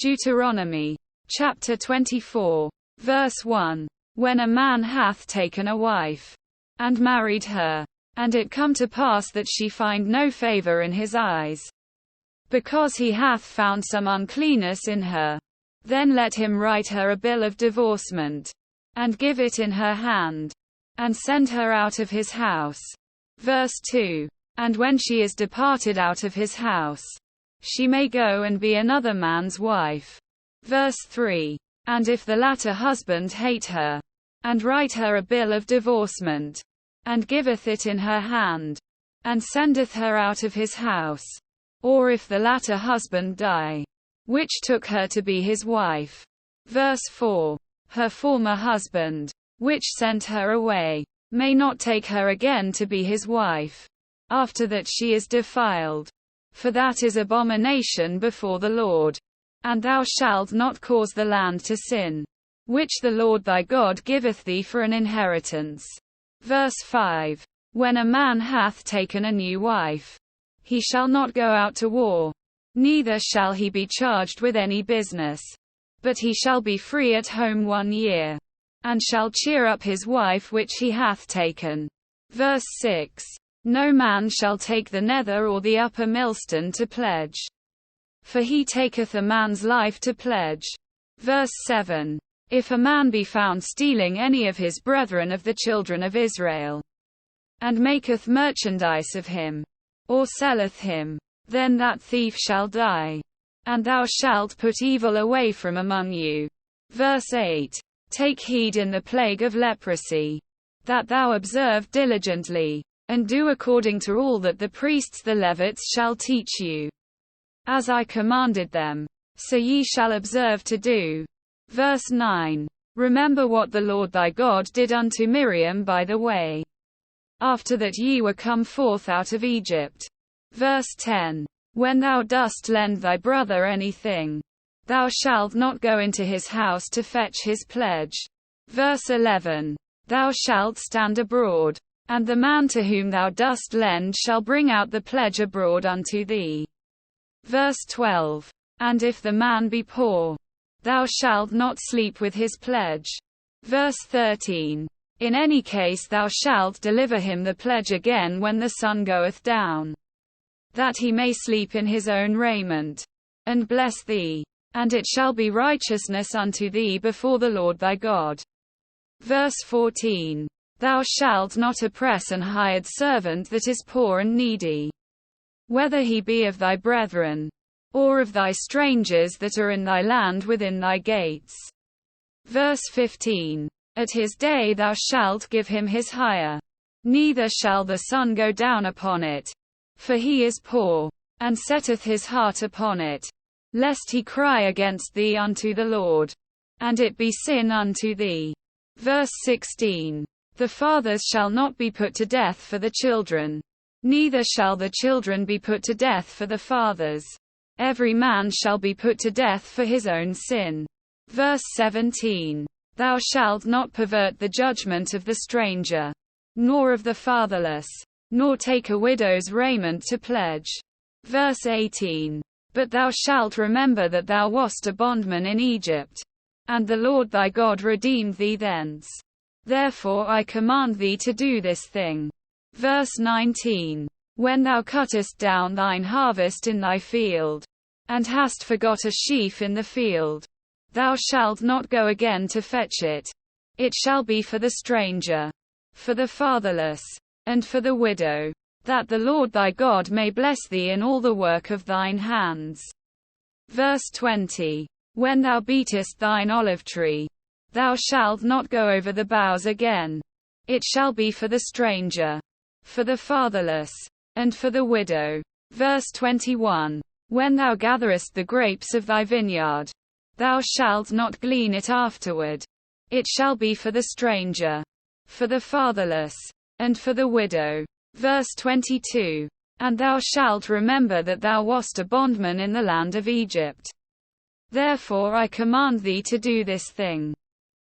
Deuteronomy, chapter 24, verse 1. When a man hath taken a wife, and married her, and it come to pass that she find no favor in his eyes, because he hath found some uncleanness in her, then let him write her a bill of divorcement, and give it in her hand, and send her out of his house. Verse 2. And when she is departed out of his house, she may go and be another man's wife. Verse 3. And if the latter husband hate her, and write her a bill of divorcement, and giveth it in her hand, and sendeth her out of his house, or if the latter husband die, which took her to be his wife. Verse 4. Her former husband, which sent her away, may not take her again to be his wife, after that she is defiled. For that is abomination before the Lord. And thou shalt not cause the land to sin, which the Lord thy God giveth thee for an inheritance. Verse 5. When a man hath taken a new wife, he shall not go out to war, neither shall he be charged with any business, but he shall be free at home 1 year, and shall cheer up his wife which he hath taken. Verse 6. No man shall take the nether or the upper millstone to pledge, for he taketh a man's life to pledge. Verse 7. If a man be found stealing any of his brethren of the children of Israel, and maketh merchandise of him, or selleth him, then that thief shall die, and thou shalt put evil away from among you. Verse 8. Take heed in the plague of leprosy, that thou observe diligently, and do according to all that the priests the Levites shall teach you. As I commanded them, so ye shall observe to do. Verse 9. Remember what the Lord thy God did unto Miriam by the way, after that ye were come forth out of Egypt. Verse 10. When thou dost lend thy brother anything, thou shalt not go into his house to fetch his pledge. Verse 11. Thou shalt stand abroad, and the man to whom thou dost lend shall bring out the pledge abroad unto thee. Verse 12. And if the man be poor, thou shalt not sleep with his pledge. Verse 13. In any case thou shalt deliver him the pledge again when the sun goeth down, that he may sleep in his own raiment, and bless thee, and it shall be righteousness unto thee before the Lord thy God. Verse 14. Thou shalt not oppress an hired servant that is poor and needy, whether he be of thy brethren, or of thy strangers that are in thy land within thy gates. Verse 15. At his day thou shalt give him his hire, neither shall the sun go down upon it, for he is poor, and setteth his heart upon it, lest he cry against thee unto the Lord, and it be sin unto thee. Verse 16. The fathers shall not be put to death for the children, neither shall the children be put to death for the fathers. Every man shall be put to death for his own sin. Verse 17. Thou shalt not pervert the judgment of the stranger, nor of the fatherless, nor take a widow's raiment to pledge. Verse 18. But thou shalt remember that thou wast a bondman in Egypt, and the Lord thy God redeemed thee thence. Therefore I command thee to do this thing. Verse 19. When thou cuttest down thine harvest in thy field, and hast forgot a sheaf in the field, thou shalt not go again to fetch it. It shall be for the stranger, for the fatherless, and for the widow, that the Lord thy God may bless thee in all the work of thine hands. Verse 20. When thou beatest thine olive tree, thou shalt not go over the boughs again. It shall be for the stranger, for the fatherless, and for the widow. Verse 21. When thou gatherest the grapes of thy vineyard, thou shalt not glean it afterward. It shall be for the stranger, for the fatherless, and for the widow. Verse 22. And thou shalt remember that thou wast a bondman in the land of Egypt. Therefore I command thee to do this thing.